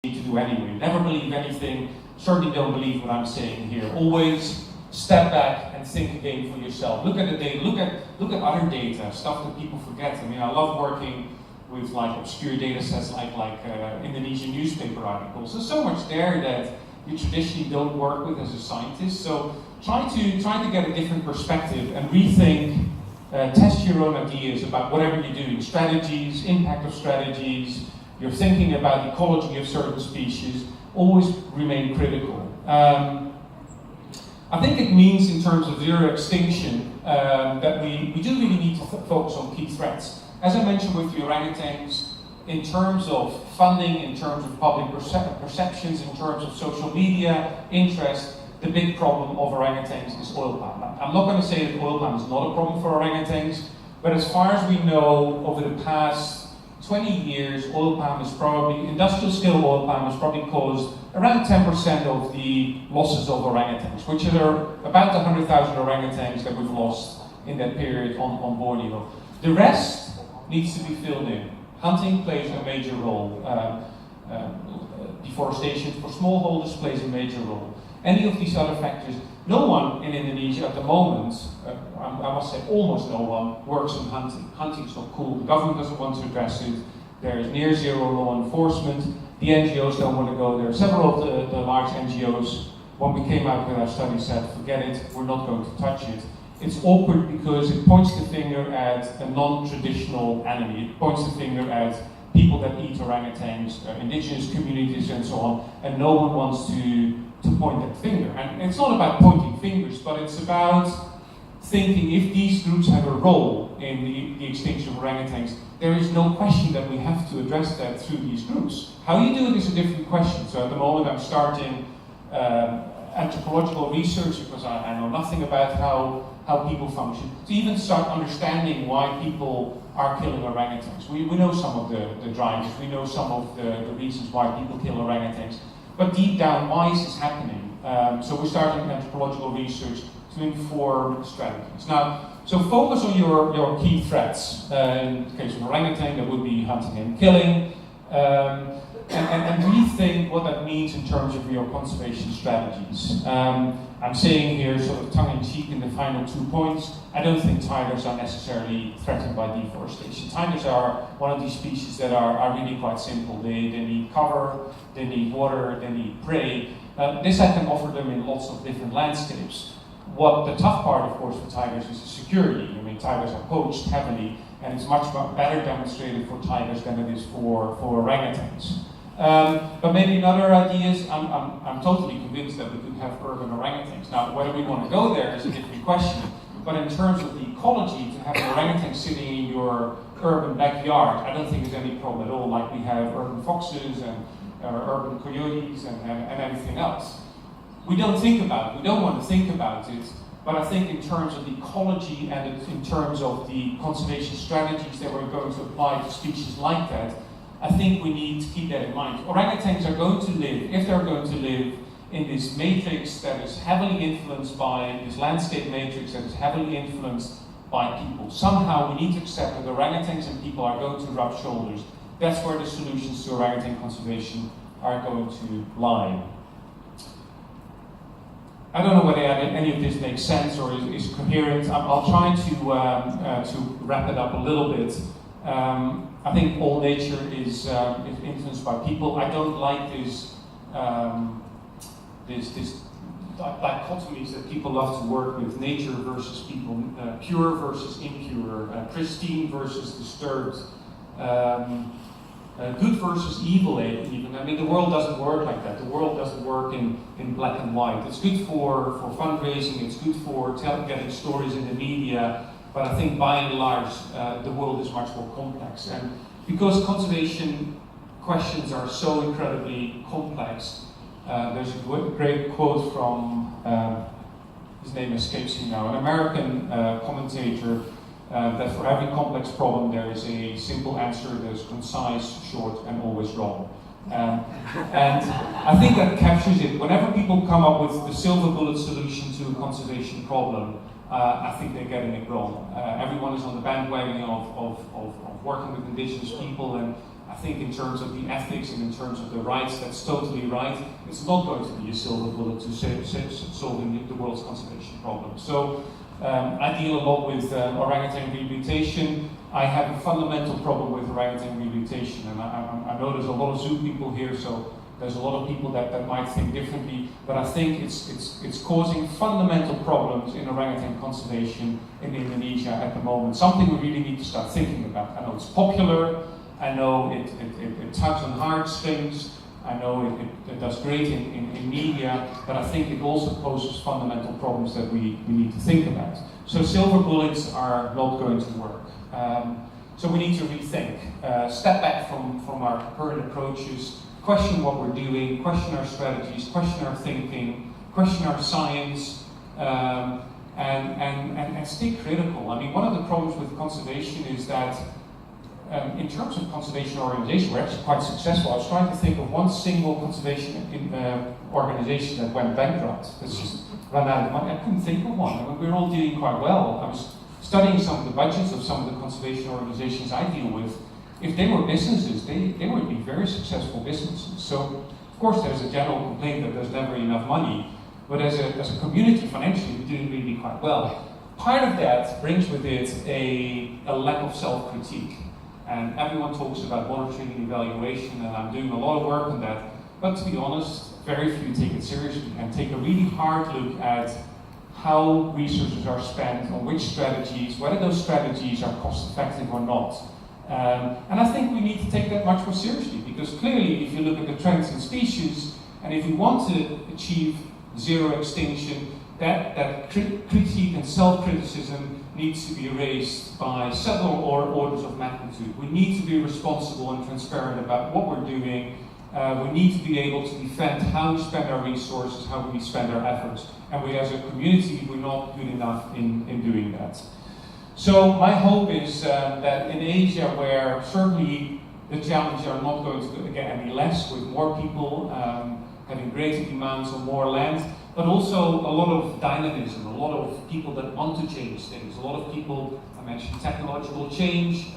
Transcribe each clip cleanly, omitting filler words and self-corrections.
need to do anyway. Never believe anything, certainly don't believe what I'm saying here. Always step back and think again for yourself. Look at the data, look at other data, stuff that people forget. I mean, I love working with like obscure data sets like Indonesian newspaper articles. There's so much there that you traditionally don't work with as a scientist. So try to get a different perspective and rethink, test your own ideas about whatever you're doing, strategies, impact of strategies, you're thinking about the ecology of certain species, always remain critical. I think it means in terms of zero extinction that we do really need to focus on key threats. As I mentioned with the orangutans, in terms of funding, in terms of public perceptions, in terms of social media interest, the big problem of orangutans is oil palm. I'm not going to say that oil palm is not a problem for orangutans, but as far as we know, over the past 20 years, oil palm is probably, industrial scale oil palm has probably caused around 10% of the losses of orangutans, which are about 100,000 orangutans that we've lost in that period on Borneo. The rest needs to be filled in. Hunting plays a major role. Deforestation for smallholders plays a major role. Any of these other factors, no one in Indonesia at the moment, I must say almost no one, works on hunting. Hunting is not cool, the government doesn't want to address it, there is near zero law enforcement, the NGOs don't want to go there. Several of the large NGOs, when we came out with our study, said, forget it, we're not going to touch it. It's awkward because it points the finger at a non-traditional enemy. It points the finger at people that eat orangutans, indigenous communities and so on, and no one wants to point that finger. And it's not about pointing fingers, but it's about thinking if these groups have a role in the extinction of orangutans, there is no question that we have to address that through these groups. How you do it is a different question. So at the moment I'm starting anthropological research because I know nothing about how people function, to even start understanding why people are killing orangutans. We know some of the drivers, we know some of the reasons why people kill orangutans, but deep down, why is this happening? So we're starting anthropological research to inform strategies. Now, so focus on your key threats. In the case of orangutan, that would be hunting and killing, and rethink what that means in terms of your conservation strategies. I'm saying here, sort of tongue-in-cheek in the final 2 points, I don't think tigers are necessarily threatened by deforestation. Tigers are one of these species that are really quite simple. They need cover, they need water, they need prey. This I can offer them in lots of different landscapes. What the tough part, of course, for tigers is the security. I mean, tigers are poached heavily, and it's much better demonstrated for tigers than it is for orangutans. But maybe another idea is, I'm totally convinced that we could have urban orangutans. Now, whether we want to go there is a different question, but in terms of the ecology, to have an orangutan sitting in your urban backyard, I don't think there's any problem at all, like we have urban foxes and urban coyotes and everything else. We don't think about it, we don't want to think about it, but I think in terms of the ecology and in terms of the conservation strategies that we're going to apply to species like that, I think we need to keep that in mind. Orangutans are going to live, if they're going to live, in this matrix that is heavily influenced by, this landscape matrix that is heavily influenced by people. Somehow we need to accept that orangutans and people are going to rub shoulders. That's where the solutions to orangutan conservation are going to lie. I don't know whether any of this makes sense or is coherent. I'll try to wrap it up a little bit. I think all nature is influenced by people. I don't like this dichotomies that people love to work with: nature versus people, pure versus impure, pristine versus disturbed, good versus evil even. I mean, the world doesn't work like that. The world doesn't work in black and white. It's good for fundraising, it's good for getting stories in the media, but I think by and large, the world is much more complex. And because conservation questions are so incredibly complex, there's a great quote from, his name escapes me now, an American commentator, that for every complex problem there is a simple answer that is concise, short, and always wrong. And I think that captures it. Whenever people come up with the silver bullet solution to a conservation problem, I think they're getting it wrong. Everyone is on the bandwagon of working with indigenous people, and I think in terms of the ethics and in terms of the rights, that's totally right. It's not going to be a silver bullet to solving the world's conservation problem. So I deal a lot with orangutan rehabilitation. I have a fundamental problem with orangutan rehabilitation, and I know there's a lot of zoo people here, so there's a lot of people that might think differently, but I think it's causing fundamental problems in orangutan conservation in Indonesia at the moment. Something we really need to start thinking about. I know it's popular, I know it tugs on heartstrings, I know it does great in media, but I think it also poses fundamental problems that we need to think about. So silver bullets are not going to work. So we need to rethink, step back from our current approaches, question what we're doing, question our strategies, question our thinking, question our science, and stay critical. I mean, one of the problems with conservation is that in terms of conservation organization, we're actually quite successful. I was trying to think of one single conservation organization that went bankrupt. That's just run out of money. I couldn't think of one. I mean, we're all doing quite well. I was studying some of the budgets of some of the conservation organizations I deal with. If they were businesses, they would be very successful businesses. So, of course, there's a general complaint that there's never enough money, but as a community, financially, we're doing really quite well. Part of that brings with it a lack of self-critique. And everyone talks about monitoring and evaluation, and I'm doing a lot of work on that. But to be honest, very few take it seriously and take a really hard look at how resources are spent, on which strategies, whether those strategies are cost-effective or not. And I think we need to take that much more seriously, because clearly if you look at the trends in species, and if we want to achieve zero extinction, that critique and self-criticism needs to be raised by several orders of magnitude. We need to be responsible and transparent about what we're doing. We need to be able to defend how we spend our resources, how we spend our efforts. And we as a community, we're not good enough in doing that. So my hope is that in Asia, where certainly the challenges are not going to get any less, with more people having greater demands on more land, but also a lot of dynamism, a lot of people that want to change things, a lot of people, I mentioned technological change,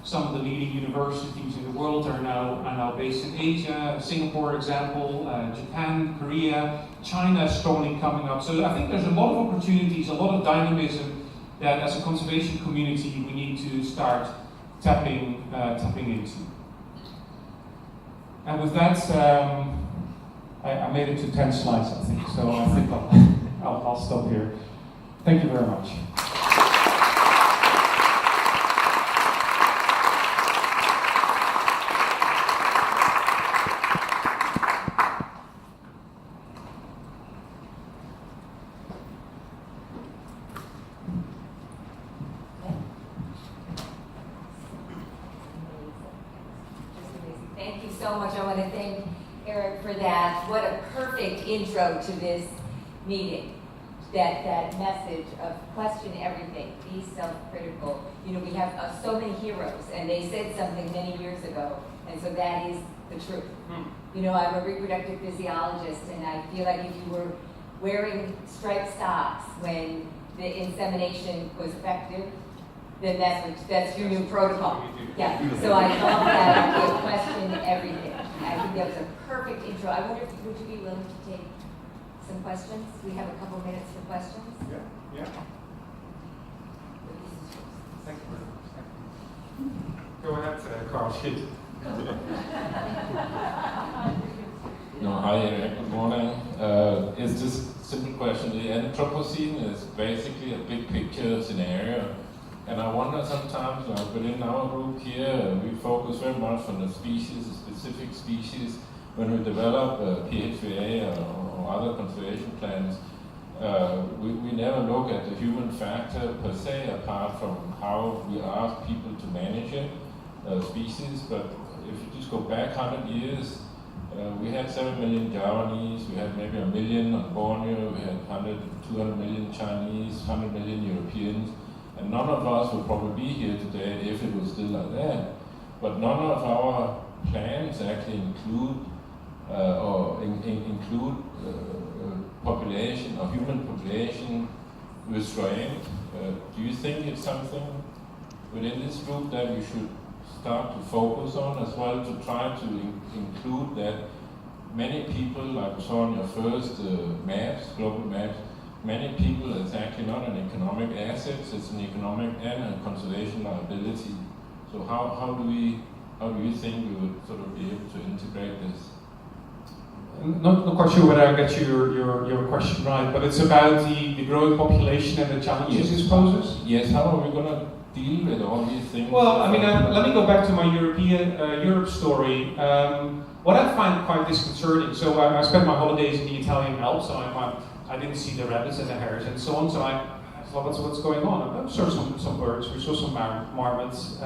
some of the leading universities in the world are now based in Asia, Singapore example, Japan, Korea, China strongly coming up. So I think there's a lot of opportunities, a lot of dynamism that as a conservation community we need to start tapping into. And with that, I made it to 10 slides, I think, so I think I'll stop here. Thank you very much. Thank you so much. I want to thank Erik for that. What a perfect intro to this meeting. That message of question everything, be self-critical. You know, we have so many heroes, and they said something many years ago, and so that is the truth. You know, I'm a reproductive physiologist, and I feel like if you were wearing striped socks when the insemination was effective, then that's your new protocol. Yeah. So I love that idea, question everything. I think that was a perfect intro. I wonder if would you be willing to take some questions? We have a couple minutes for questions. Yeah. Thank you very much. Thank you. Go ahead, Carl. Shoot. No, hi Erik, good morning. It's just a simple question. The Anthropocene is basically a big picture scenario. And I wonder sometimes, within our group here, we focus very much on the species, a specific species. When we develop PHVA or other conservation plans, we never look at the human factor per se, apart from how we ask people to manage it, species. But if you just go back 100 years, we had 7 million Javanese, we had maybe 1 million on Borneo, we had 200 million Chinese, 100 million Europeans. And none of us would probably be here today if it was still like that. But none of our plans actually include population or human population restraint. Do you think it's something within this group that we should start to focus on as well, to try to include that many people, like we saw on your first maps, global maps, many people, it's actually not an economic asset, it's an economic and a conservation liability. So how do you think we would sort of be able to integrate this? Not quite sure whether I get your question right, but it's about the growing population and the challenges it poses? Yes, how are we going to deal with all these things? Well, I mean, let me go back to my Europe story. What I find quite disconcerting, so I spent my holidays in the Italian Alps, so I didn't see the rabbits and the hares and so on, so I thought, what's going on? I saw some birds, we saw some marmots.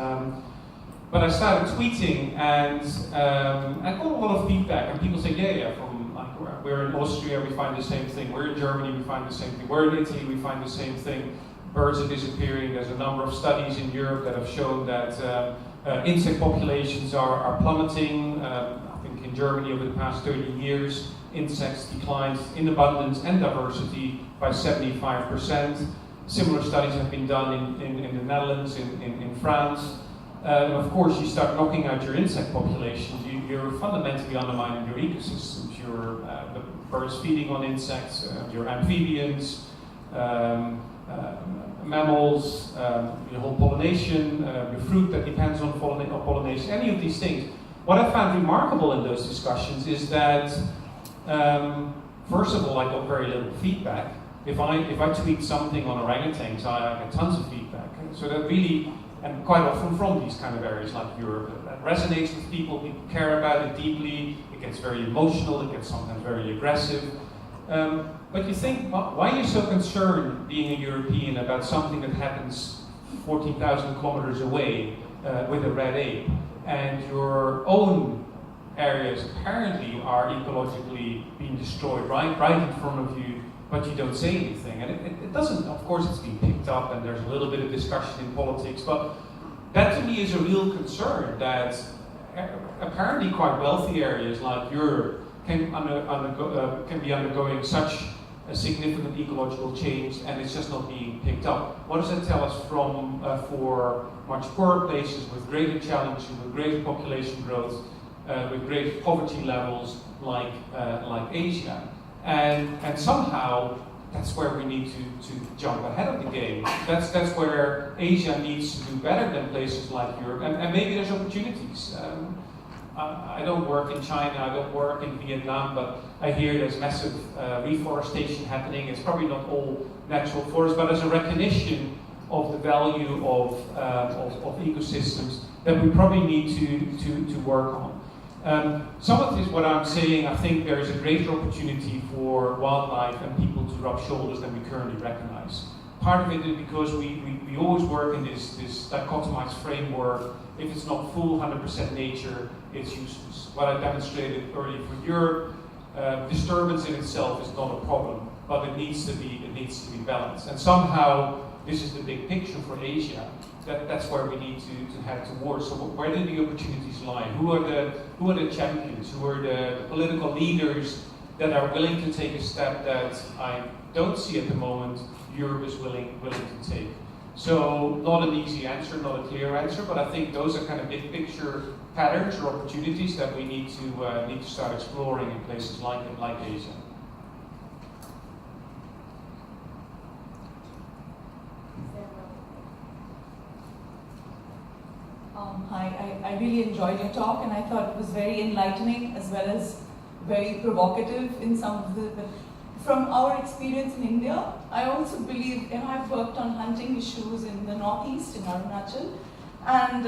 But I started tweeting, and I got a lot of feedback, and people say, yeah, from like, we're in Austria, we find the same thing. We're in Germany, we find the same thing. We're in Italy, we find the same thing. Birds are disappearing. There's a number of studies in Europe that have shown that insect populations are plummeting. I think in Germany over the past 30 years, insects declined in abundance and diversity by 75%. Similar studies have been done in the Netherlands, in France. Of course, you start knocking out your insect populations, you're fundamentally undermining your ecosystems. Your the birds feeding on insects, your amphibians, mammals, your whole pollination, your fruit that depends on pollination, any of these things. What I found remarkable in those discussions is that, first of all, I got very little feedback. If I tweet something on orangutans, I get tons of feedback. So that really, and quite often from these kind of areas like Europe, that resonates with people care about it deeply, it gets very emotional, it gets sometimes very aggressive. But you think, why are you so concerned, being a European, about something that happens 14,000 kilometers away with a red ape, and your own areas apparently are ecologically being destroyed right in front of you, but you don't say anything. And it doesn't, of course it's being picked up and there's a little bit of discussion in politics, but that to me is a real concern, that apparently quite wealthy areas like Europe can be undergoing such a significant ecological change and it's just not being picked up. What does that tell us for much poorer places with greater challenges, with greater population growth, with greater poverty levels like Asia? And somehow that's where we need to jump ahead of the game. That's where Asia needs to do better than places like Europe, and maybe there's opportunities. I don't work in China, I don't work in Vietnam, but I hear there's massive reforestation happening. It's probably not all natural forests, but there's a recognition of the value of ecosystems that we probably need to work on. Some of this, what I'm saying, I think there is a greater opportunity for wildlife and people to rub shoulders than we currently recognize. Part of it is because we always work in this dichotomized framework. If it's not full 100% nature, it's useless. What I demonstrated earlier for Europe, disturbance in itself is not a problem, but it needs to be balanced. And somehow, this is the big picture for Asia. That's where we need to head towards. So where do the opportunities lie? Who are the champions? Who are the political leaders that are willing to take a step that I don't see at the moment Europe is willing to take? So not an easy answer, not a clear answer, but I think those are kind of big picture patterns or opportunities that we need to start exploring in places like Asia. Hi, I really enjoyed your talk and I thought it was very enlightening as well as very provocative in some of the from our experience in India. I also believe, I've worked on hunting issues in the northeast, in Arunachal, and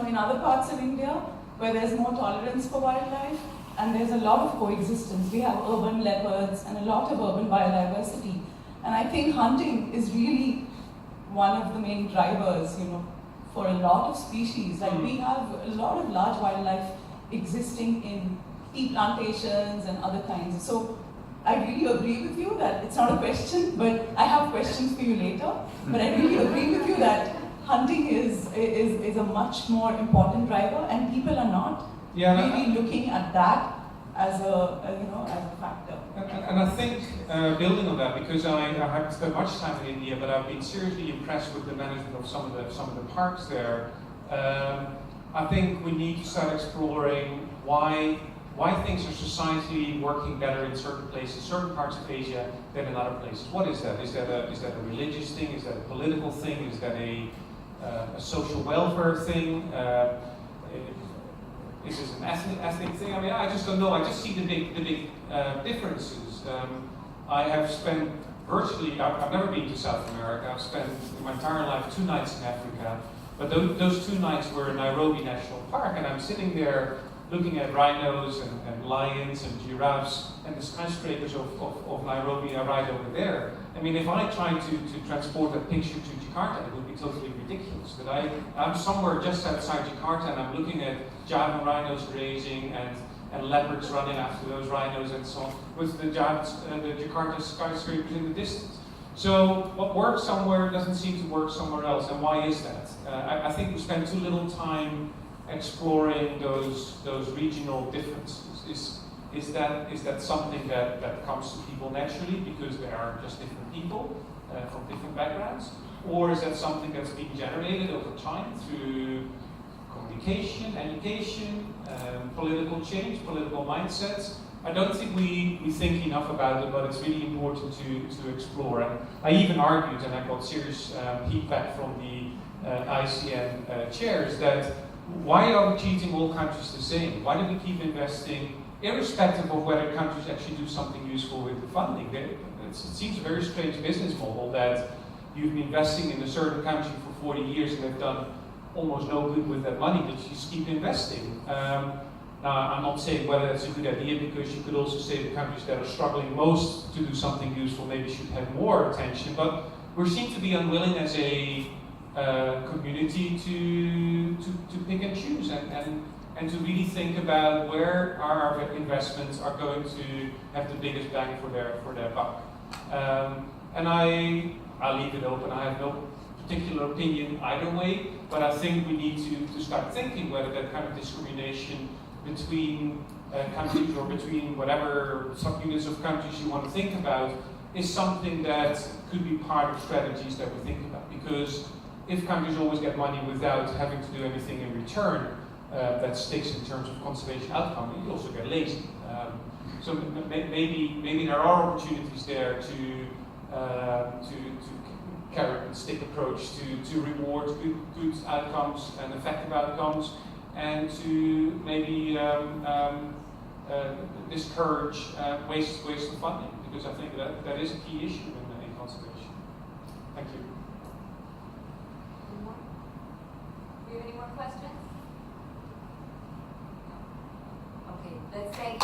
in other parts of India where there's more tolerance for wildlife and there's a lot of coexistence. We have urban leopards and a lot of urban biodiversity. And I think hunting is really one of the main drivers, for a lot of species. Like we have a lot of large wildlife existing in tea plantations and other kinds. So I really agree with you that it's not a question, but I have questions for you later. But I really agree with you that hunting is a much more important driver, and people are not really looking at that as a factor. And I think, building on that, because I haven't spent much time in India, but I've been seriously impressed with the management of some of the parks there. I think we need to start exploring why things are societally working better in certain places, certain parts of Asia than in other places. What is that? Is that a religious thing? Is that a political thing? Is that a social welfare thing? Is this an ethnic thing? I mean, I just don't know. I just see the big differences. I have spent virtually, I've never been to South America. I've spent my entire life 2 nights in Africa. But those 2 nights were in Nairobi National Park, and I'm sitting there looking at rhinos and lions and giraffes and the skyscrapers of Nairobi are right over there. I mean, if I tried to transport that picture to Jakarta, it would be totally ridiculous. But I'm somewhere just outside Jakarta and I'm looking at Javan rhinos grazing and leopards running after those rhinos and so on, with the Jakarta skyscrapers in the distance. So what works somewhere doesn't seem to work somewhere else, and why is that? I think we spend too little time exploring those regional differences. Is that something that comes to people naturally because they are just different people from different backgrounds? Or is that something that's being generated over time through communication, education, political change, political mindsets? I don't think we think enough about it, but it's really important to explore. And I even argued, and I got serious feedback from the ICN chairs, that why are we treating all countries the same? Why do we keep investing, irrespective of whether countries actually do something useful with the funding? It seems a very strange business model that you've been investing in a certain country for 40 years and they've done almost no good with that money, but you just keep investing. Now, I'm not saying whether that's a good idea, because you could also say the countries that are struggling most to do something useful maybe should have more attention, but we seem to be unwilling as a community to pick and choose and to really think about where our investments are going to have the biggest bang for their buck. And I'll leave it open. I have no particular opinion either way, but I think we need to start thinking whether that kind of discrimination between countries or between whatever subunits of countries you want to think about is something that could be part of strategies that we think about. Because if countries always get money without having to do anything in return that sticks in terms of conservation outcome, you also get lazy. So maybe there are opportunities there to carrot and stick approach to reward good outcomes and effective outcomes, and to maybe discourage waste of funding, because I think that is a key issue in conservation. Thank you. Any more? Do you have any more questions? No. Okay, let's thank